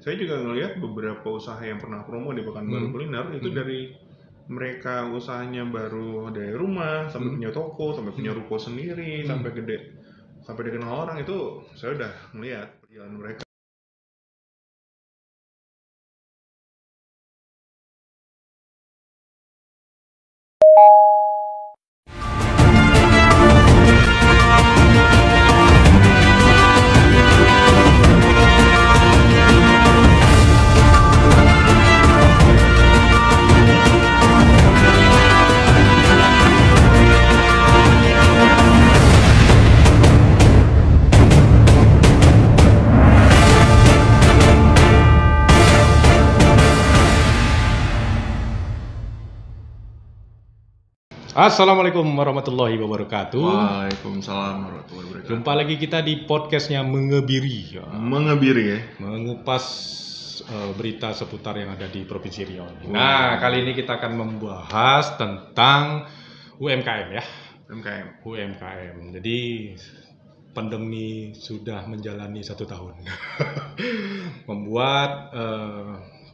saya juga ngelihat beberapa usaha yang pernah promo di Pekanbaru Kuliner itu dari mereka usahanya baru dari rumah sampai punya toko, sampai punya ruko sendiri, sampai dikenal orang, itu saya udah melihat perjalanan mereka. Assalamualaikum warahmatullahi wabarakatuh. Waalaikumsalam warahmatullahi wabarakatuh. Jumpa lagi kita di podcastnya Mengebiri. Mengebiri ya. Mengupas berita seputar yang ada di Provinsi Riau. Nah, kali ini kita akan membahas tentang UMKM ya. UMKM. Jadi pandemi sudah menjalani 1 tahun. Membuat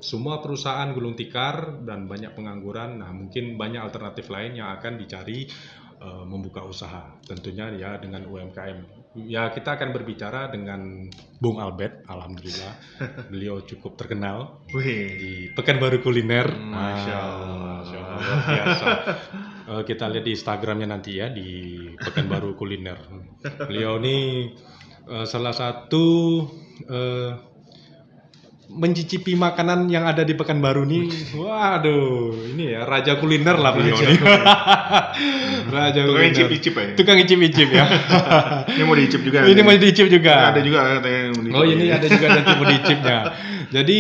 semua perusahaan gulung tikar dan banyak pengangguran. Nah, mungkin banyak alternatif lain yang akan dicari membuka usaha. Tentunya ya dengan UMKM. Ya, kita akan berbicara dengan Bung Albert. Alhamdulillah, beliau cukup terkenal di Pekanbaru Kuliner. Masya Allah. Luar biasa. Kita lihat di Instagramnya nanti ya, di Pekanbaru Kuliner. Beliau ini salah satu mencicipi makanan yang ada di Pekanbaru nih. Waduh, ini ya raja kuliner lah beliau nih. Raja Tukang kuliner. icip-icip ya. Tukang icip-icip ya. Ini mau diicip juga. Ini mau diicip juga. Ada juga katanya yang mau diicip. Oh, ini ada juga nanti mau diicipnya. Jadi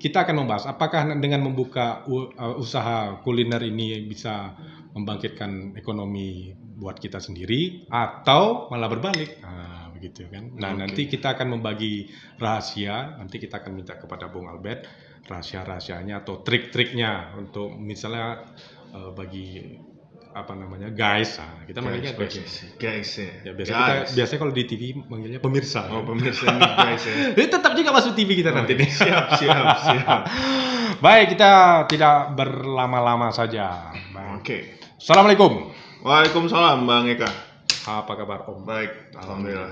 kita akan membahas apakah dengan membuka usaha kuliner ini bisa membangkitkan ekonomi buat kita sendiri atau malah berbalik. Nah, begitu kan. Nah, nanti kita akan membagi rahasia. Nanti kita akan minta kepada Bung Albert rahasia-rahasianya atau trik-triknya untuk misalnya bagi apa namanya guys. Nah, kita manggilnya guys ya. Ya, biasanya kalau di TV manggilnya pemirsa. Oh, pemirsa ini guys ya. Ini tetap juga masuk TV kita nanti nih. Siap. Baik, kita tidak berlama-lama saja. Oke. Assalamualaikum. Waalaikumsalam Bang Eka. Apa kabar Om? Baik, alhamdulillah.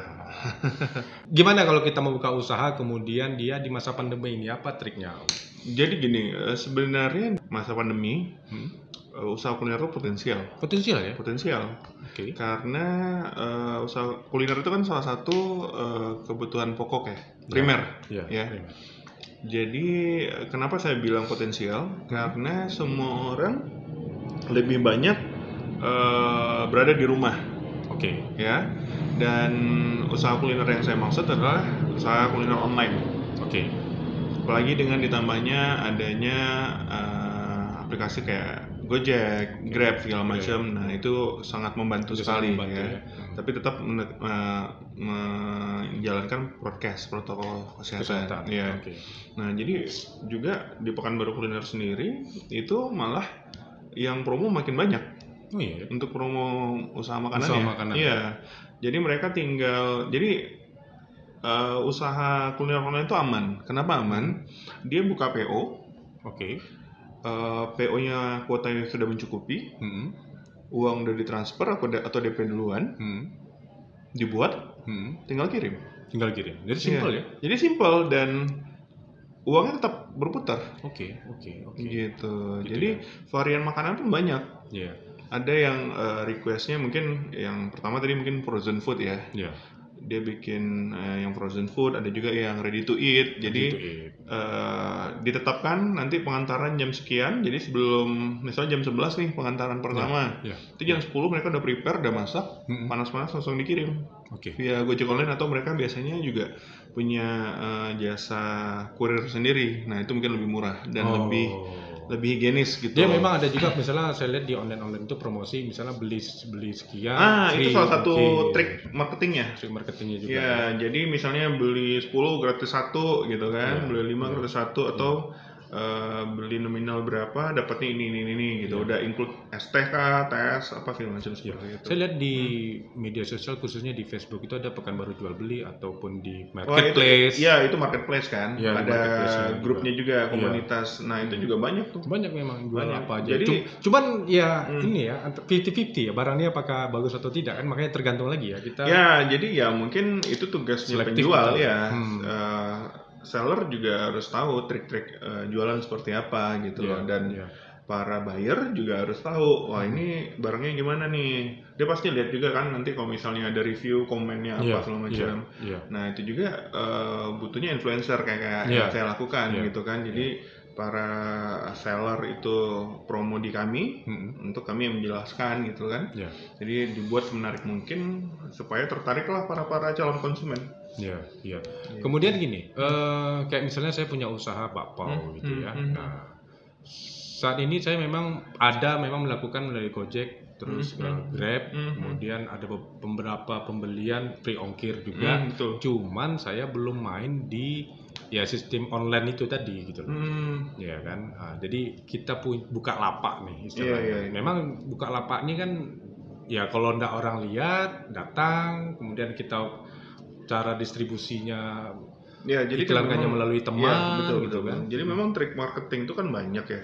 Gimana kalau kita membuka usaha kemudian dia di masa pandemi ini, apa triknya Om? Jadi gini, sebenarnya masa pandemi usaha kuliner itu Potensial ya? potensial. Oke. Karena usaha kuliner itu kan salah satu kebutuhan pokok ya, primer. Ya. Primer. Jadi kenapa saya bilang potensial? Karena semua orang lebih banyak berada di rumah. Oke. Ya. Dan usaha kuliner yang saya maksud adalah usaha kuliner online. Oke. Apalagi dengan ditambahnya adanya aplikasi kayak Gojek, Grab segala macam. Nah, itu sangat membantu sekali ya. Tapi tetap menjalankan protokol kesehatan. Ya. Nah, jadi juga di Pekanbaru Kuliner sendiri itu malah yang promo makin banyak. Oh iya. Untuk promo usaha makanannya. Iya. Jadi mereka usaha kuliner online itu aman. Kenapa aman? Dia buka PO. Oke. PO-nya kuotanya sudah mencukupi. Uang udah ditransfer atau DP duluan. Dibuat. Tinggal kirim. Jadi simpel ya. Jadi simpel dan uangnya tetap berputar. Oke. Gitu. Jadi varian makanan pun banyak. Iya. Ada yang requestnya mungkin yang pertama tadi mungkin frozen food ya. Iya. Dia bikin yang frozen food, ada juga yang ready to eat. Jadi ditetapkan nanti pengantaran jam sekian. Jadi sebelum misalnya jam 11 nih pengantaran pertama. Itu jam 10 mereka udah prepare, udah masak, panas-panas langsung dikirim. Via Gojek Online atau mereka biasanya juga punya jasa kurir sendiri. Nah, itu mungkin lebih murah dan lebih higienis gitu. Dia memang ada juga misalnya saya lihat di online itu promosi misalnya beli sekian. Itu salah satu trik marketingnya. Trik marketingnya juga. Ya, jadi misalnya beli 10 gratis 1 gitu kan, beli 5 gratis 1 atau beli nominal berapa dapatnya ini gitu, udah include STK, tes apa segala macam seperti itu. Saya lihat di media sosial khususnya di Facebook itu ada Pekanbaru Jual Beli ataupun di marketplace. Itu marketplace kan, ada grupnya juga komunitas. Nah itu juga banyak tuh. Banyak memang jual apa aja. Jadi cuman ya ini ya 50-50 ya, barangnya apakah bagus atau tidak kan, makanya tergantung lagi ya kita. Ya jadi ya mungkin itu tugasnya penjual ya. Seller juga harus tahu trik-trik jualan seperti apa gitu loh, dan para buyer juga harus tahu, wah ini barangnya gimana nih. Dia pasti lihat juga kan nanti kalau misalnya ada review, komennya apa segala macam. Nah itu juga butuhnya influencer kayak yang saya lakukan gitu kan. Jadi para seller itu promo di kami untuk kami yang menjelaskan gitu kan. Jadi dibuat semenarik mungkin supaya tertariklah para calon konsumen. Kemudian gini, kayak misalnya saya punya usaha bakpao gitu ya. Nah, saat ini saya memang melakukan melalui Gojek, terus Grab, kemudian ada beberapa pembelian free ongkir juga. Cuman saya belum main di sistem online itu tadi gitu loh. Ya kan. Nah, jadi kita buka lapak nih istilahnya. Memang buka lapak ini kan ya kalau ndak orang lihat, datang, kemudian kita cara distribusinya jadi iklankannya melalui teman gitu kan. Jadi memang trik marketing itu kan banyak ya.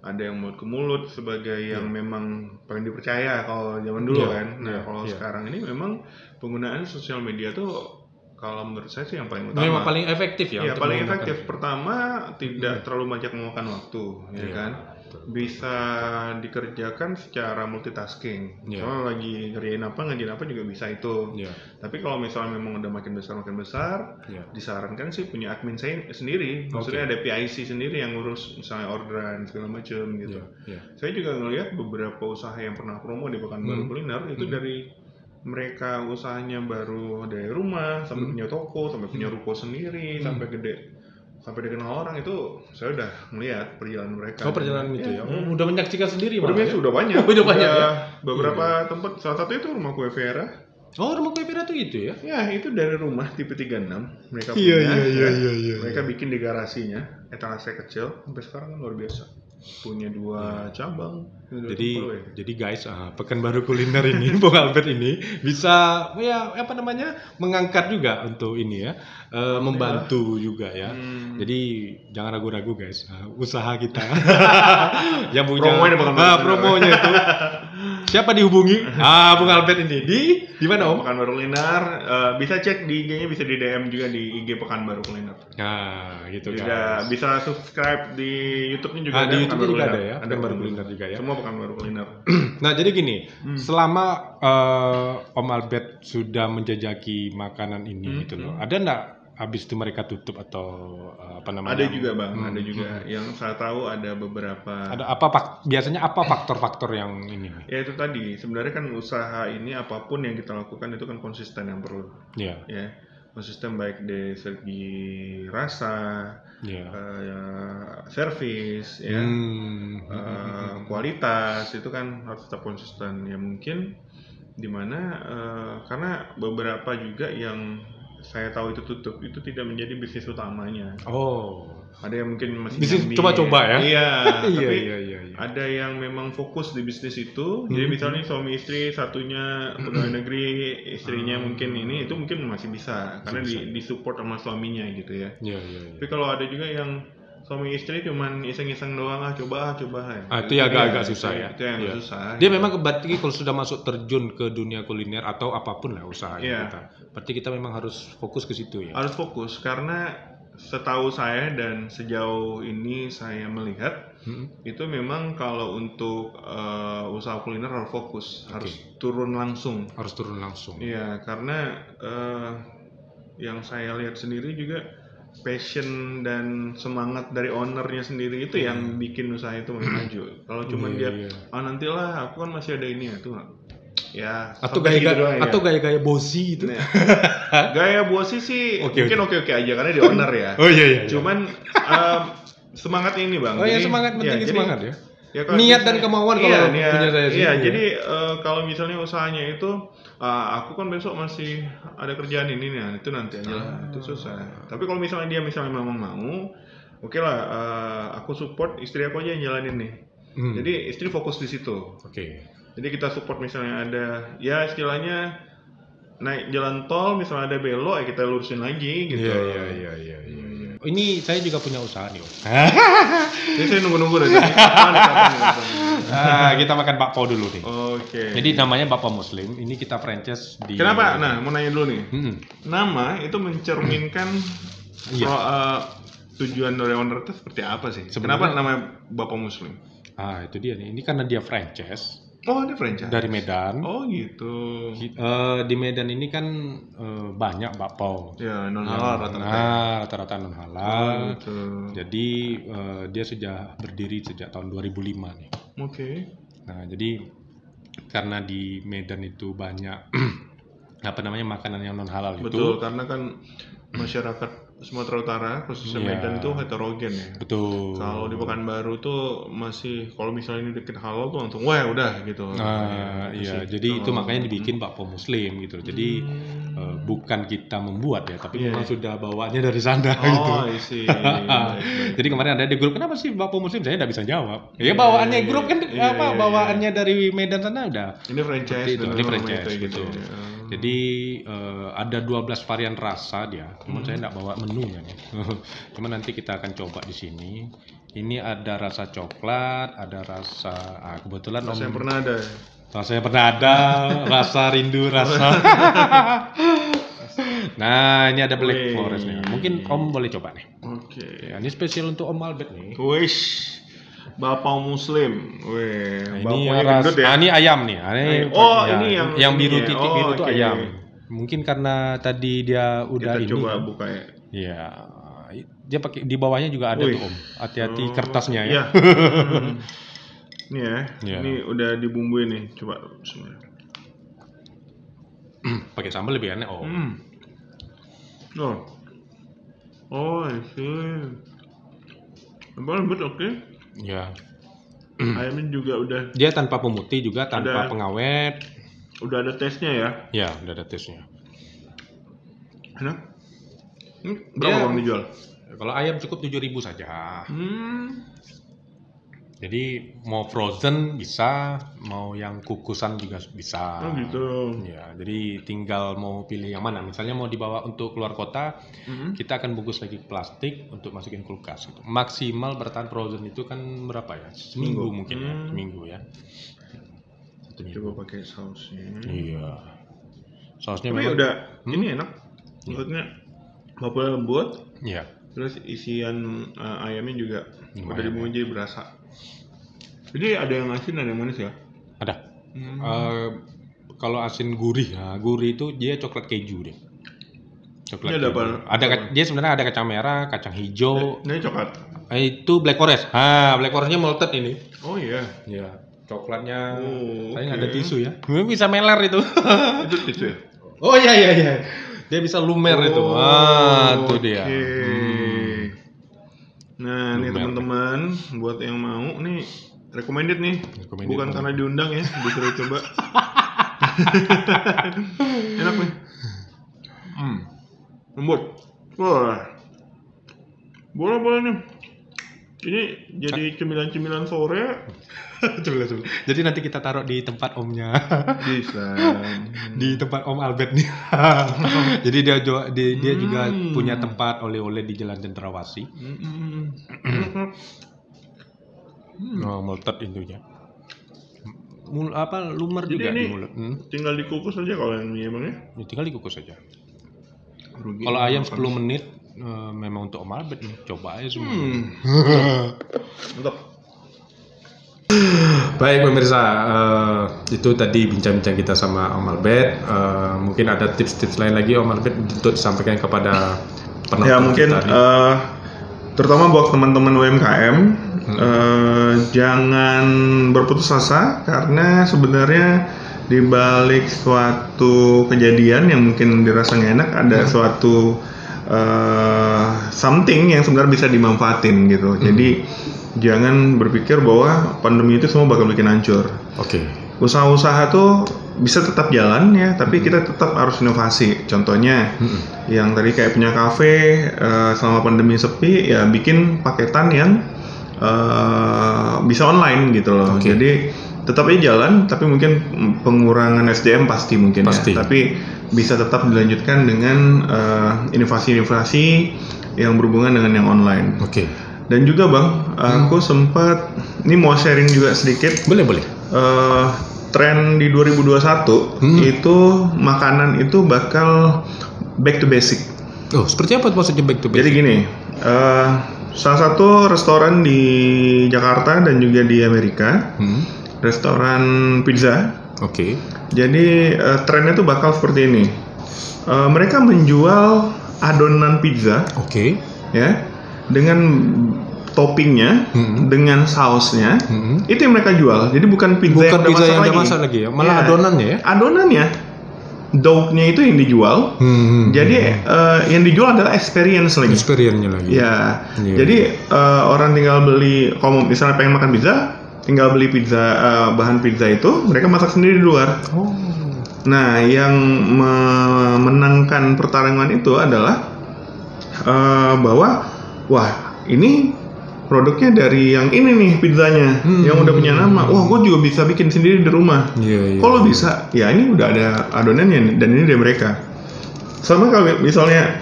Ada yang mulut ke mulut sebagai yang memang paling dipercaya kalau zaman dulu kan. Nah kalau sekarang ini memang penggunaan sosial media tuh kalau menurut saya sih yang paling utama. Memang paling efektif ya. Paling efektif. Pertama tidak terlalu banyak memakan waktu, ya kan. Bisa dikerjakan secara multitasking. Kalau lagi ngerjain apa juga bisa itu. Tapi kalau misalnya memang udah makin besar, disarankan sih punya admin saya sendiri. Maksudnya ada PIC sendiri yang ngurus misalnya orderan segala macam gitu. Saya juga ngelihat beberapa usaha yang pernah promo di Pekanbaru Kuliner itu dari mereka usahanya baru dari rumah sampai punya toko, sampai punya ruko sendiri, sampai dikenal orang, itu saya udah melihat perjalanan mereka. Perjalanan itu ya. Udah menyaksikan sendiri malah. Sudah banyak. Udah banyak ya. Beberapa tempat, salah satu itu rumah kue Vera. Rumah kue Vera tuh itu ya? Ya, itu dari rumah tipe 36 mereka punya. Iya. Mereka bikin di garasinya, etalase kecil, sampai sekarang kan luar biasa. Punya 2 cabang. Jadi guys, Pekanbaru Kuliner ini, Bung Albert ini bisa mengangkat juga untuk ini ya, membantu juga ya. Jadi jangan ragu-ragu guys, usaha kita yang punya promonya itu siapa dihubungi? Bung Albert ini di mana Om? Pekanbaru Kuliner, bisa cek di IG-nya, bisa di DM juga di IG Pekanbaru Kuliner. Nah, gitu guys. Bisa subscribe di YouTube-nya juga ada. Di YouTube juga ada ya, Pekanbaru Kuliner juga ya. Semua Pekanbaru Kuliner. Nah, jadi gini, selama Om Albert sudah menjajaki makanan ini gitu loh, ada nggak habis itu mereka tutup atau apa namanya? Ada juga Bang, ada juga. Yang saya tahu ada beberapa. Ada biasanya apa faktor-faktor yang ini? Ya itu tadi, sebenarnya kan usaha ini apapun yang kita lakukan itu kan konsisten yang perlu. Ya, konsisten baik dari segi rasa, servis, kualitas itu kan harus tetap konsisten. Ya mungkin dimana karena beberapa juga yang saya tahu itu tutup, itu tidak menjadi bisnis utamanya. Ada yang mungkin masih bisnis coba-coba ya. Iya. Tapi ada yang memang fokus di bisnis itu. Jadi misalnya suami istri, satunya pegawai negeri, istrinya mungkin ini, itu mungkin masih bisa karena disupport sama suaminya gitu ya. Tapi kalau ada juga yang suami istri cuman iseng-iseng doang, coba. Itu ya agak susah ya. Itu yang susah. Dia memang berarti kalau sudah masuk terjun ke dunia kuliner atau apapun lah usahanya kita. Berarti kita memang harus fokus ke situ ya. Harus fokus karena setahu saya dan sejauh ini saya melihat itu memang kalau untuk usaha kuliner harus fokus, harus turun langsung. Iya, karena yang saya lihat sendiri juga passion dan semangat dari ownernya sendiri itu yang bikin usaha itu maju. Kalau cuma dia nantilah aku kan masih ada ini atau gaya-gaya bosi itu. Gaya bosi sih mungkin oke aja karena dia owner ya. Cuman semangat ini Bang. Semangat penting semangat ya. Niat dan kemauan kalau punya saya sih. Jadi kalau misalnya usahanya itu aku kan besok masih ada kerjaan ini nih, itu nanti aja lah, itu susah. Tapi kalau misalnya dia memang mau, oke lah, aku aku support, istri aku aja yang jalanin nih. Jadi istri fokus di situ. Jadi kita support misalnya ada, ya istilahnya naik jalan tol, misalnya ada belok, ya kita lurusin lagi gitu. Iya. Ini saya juga punya usaha nih. Jadi saya nunggu dari kita makan bakpao dulu nih. Oke. Jadi namanya Bakpao Muslim. Ini kita franchise di. Kenapa? Nah, mau nanya dulu nih. Nama itu mencerminkan tujuan dari owner itu seperti apa sih? Kenapa namanya Bakpao Muslim? Itu dia nih. Ini karena dia franchise. Oh, dia franchise. Dari Medan. Oh, gitu. Di Medan ini kan banyak bakpao. Ya, non halal rata-rata. Rata-rata non halal. Oh, gitu. Jadi dia sudah berdiri sejak tahun 2005 nih. Oke. Nah, jadi karena di Medan itu banyak makanan yang non halal. Betul, karena kan masyarakat Sumatera Utara khususnya Medan itu heterogen ya. Betul. Kalau di Pekanbaru tuh masih, kalau misalnya ini dikit halal tuh langsung wah udah gitu. Jadi itu makanya dibikin Bakpao Muslim gitu. Jadi bukan kita membuat ya, tapi memang sudah bawaannya dari sana gitu. Isi. Jadi kemarin ada di grup, kenapa sih Bakpao Muslim? Saya nggak bisa jawab. Ya bawaannya grup kan bawaannya dari Medan sana udah. Ini franchise. Ini franchise gitu. Jadi ada 12 varian rasa dia. Cuman saya nggak bawa menunya nih. Cuman nanti kita akan coba di sini. Ini ada rasa coklat, ada rasa kebetulan rasa yang pernah ada. Rasanya pernah ada, rasa rindu rasa. Nah, ini ada Black Forest nih. Mungkin Om boleh coba nih. Oke. Ya, ini spesial untuk Om Albert nih. Wish. Bakpao Muslim. Wih, ini gendut ya. Ini ayam nih. Ini yang biru titik biru itu ayam. Mungkin karena tadi dia udah kita coba buka ya. Iya. Dia pakai di bawahnya juga ada tuh Om. Hati-hati kertasnya ya. Ini ya. Ini udah dibumbuin nih. Coba semuanya. Pakai sambal lebih enak Om. I see. Lembut oke. Ya. Ayamnya juga udah. Dia tanpa pemutih juga, tanpa pengawet. Udah ada tesnya ya? Ya, udah ada tesnya. Enak. Berapa Bang dijual? Kalau ayam cukup 7.000 saja. Jadi mau frozen bisa, mau yang kukusan juga bisa. Oh gitu. Ya, jadi tinggal mau pilih yang mana. Misalnya mau dibawa untuk keluar kota, kita akan bungkus lagi plastik untuk masukin kulkas. Gitu. Maksimal bertahan frozen itu kan berapa ya? Seminggu mungkin ya, seminggu ya. Coba pakai sausnya. Iya. Sausnya memang udah ini enak. Maksudnya bakpao lembut. Iya. Terus isian ayamnya juga udah dibumbuin jadi berasa. Jadi ada yang asin, ada yang manis ya? Ada. Kalau asin gurih, gurih itu dia coklat keju deh. Coklat. Ini ada dia sebenarnya ada kacang merah, kacang hijau. Ini coklat. Itu Black Forest. Black Forestnya malted ini. Oh iya. Iya. Coklatnya. Saya nggak ada tisu ya. Bisa meler itu. Itu tisu ya? Oh iya. Dia bisa lumer itu. Itu dia. Nah, nih teman-teman, buat yang mau nih recommended nih. Bukan karena diundang ya, disuruh coba. Enak nih. Lembut. Boleh nih. Ini jadi cemilan-cemilan sore. Jadi nanti kita taruh di tempat omnya. Bisa. Di tempat Om Albert nih. Jadi dia juga punya tempat oleh-oleh di Jalan Cendrawasih. Malted intinya. Lumer jadi juga di mulut. Tinggal dikukus aja kalau yang mie emangnya? Tinggal dikukus aja. Kalau ayam 10 menit memang untuk Om Albert nih. Coba aja semua. Mantap. Baik pemirsa, itu tadi bincang-bincang kita sama Om Albert. Mungkin ada tips-tips lain lagi Om Albert untuk disampaikan kepada penonton. Ya mungkin terutama buat teman-teman UMKM, jangan berputus asa karena sebenarnya di balik suatu kejadian yang mungkin dirasa nggak enak ada suatu something yang sebenarnya bisa dimanfaatin gitu. Jadi jangan berpikir bahwa pandemi itu semua bakal bikin hancur. Oke. Usaha-usaha tuh bisa tetap jalan ya, tapi kita tetap harus inovasi. Contohnya yang tadi kayak punya kafe selama pandemi sepi ya bikin paketan yang bisa online gitu loh. Jadi tetap aja jalan, tapi mungkin pengurangan SDM pasti mungkin ya. Tapi bisa tetap dilanjutkan dengan inovasi-inovasi yang berhubungan dengan yang online. Dan juga Bang, aku sempat ini mau sharing juga sedikit. Boleh. Tren di 2021 itu makanan itu bakal back to basic. Oh, seperti apa maksudnya back to basic? Jadi gini, salah satu restoran di Jakarta dan juga di Amerika, restoran pizza. Jadi trennya tuh bakal seperti ini. Mereka menjual adonan pizza, ya, dengan toppingnya, dengan sausnya, itu yang mereka jual. Jadi bukan pizza yang udah masak lagi ya, malah adonannya ya. Adonannya, dough-nya itu yang dijual. Jadi yang dijual adalah experience-nya lagi. Ya. Jadi orang tinggal beli, kalau misalnya pengen makan pizza, tinggal beli pizza, bahan pizza itu mereka masak sendiri di luar. Nah, yang memenangkan pertarungan itu adalah bahwa ini produknya dari yang ini nih pizzanya, yang udah punya nama. Wah, gue juga bisa bikin sendiri di rumah. Kalau bisa, ya ini udah ada adonannya dan ini dari mereka. Sama kalau misalnya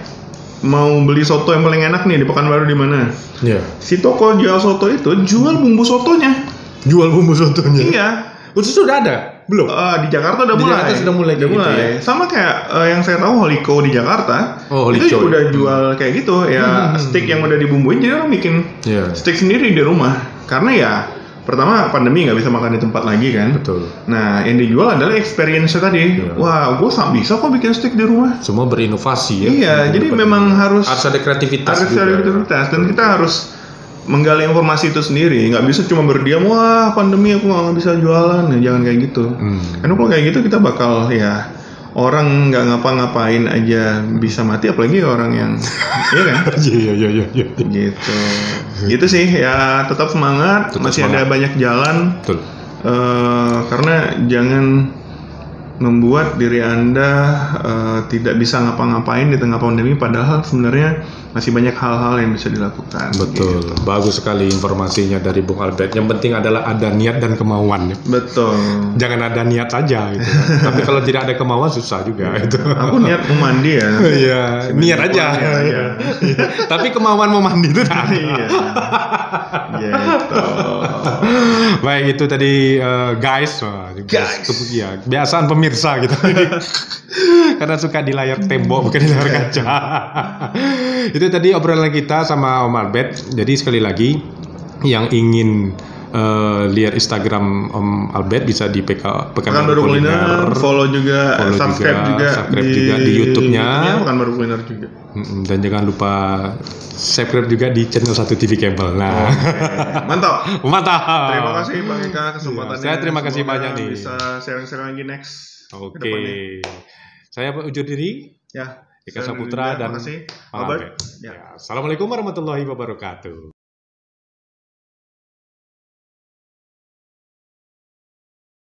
mau beli soto yang paling enak nih di Pekanbaru di mana? Si toko jual soto itu jual bumbu sotonya. Iya. Khusus sudah ada? Belum? Di Jakarta udah mulai. Jakarta sudah mulai gitu ya. Sama kayak yang saya tahu Holiko di Jakarta. Itu juga udah jual kayak gitu ya, steak yang udah dibumbuin, jadi orang bikin steak sendiri di rumah. Karena ya pertama pandemi nggak bisa makan di tempat lagi kan. Nah, yang dijual adalah experience tadi. Wah, gue bisa kok bikin steak di rumah. Semua berinovasi ya. Iya, jadi memang harus ada kreativitas. Dan kita harus menggali informasi itu sendiri, nggak bisa cuma berdiam, wah pandemi aku nggak bisa jualan, ya, jangan kayak gitu. Karena kalau kayak gitu kita bakal ya orang nggak ngapa-ngapain aja bisa mati, apalagi orang yang iya kan? Iya. Gitu. Itu sih ya, tetap semangat, ada banyak jalan. Karena jangan membuat diri Anda tidak bisa ngapa-ngapain di tengah pandemi, padahal sebenarnya masih banyak hal-hal yang bisa dilakukan. Betul, gitu. Bagus sekali informasinya dari Bung Albert. Yang penting adalah ada niat dan kemauan. Betul. Jangan ada niat saja gitu. Tapi kalau tidak ada kemauan susah juga itu. Aku niat mau mandi ya. Iya, niat aja. Tapi kemauan mau mandi itu tak ada. Gitu. Baik, itu tadi guys. Ya, kebiasaan pemirsa gitu. Karena suka di layar tembok bukan di layar kaca. Itu tadi obrolan kita sama Om Albert. Jadi sekali lagi yang ingin lihat Instagram Om Albert bisa di Pekanbaru Kuliner. Follow juga, subscribe juga di YouTube-nya. Pekanbaru Kuliner juga. Dan jangan lupa subscribe juga di channel 1 TV Kabel. Nah, mantap. Terima kasih Bang Eka kesempatannya. Saya terima kasih banyak nih. Bisa sharing-sharing lagi next. Oke. Saya undur diri. Ya. Eka Saputra dan makasih. Albert. Assalamualaikum warahmatullahi wabarakatuh.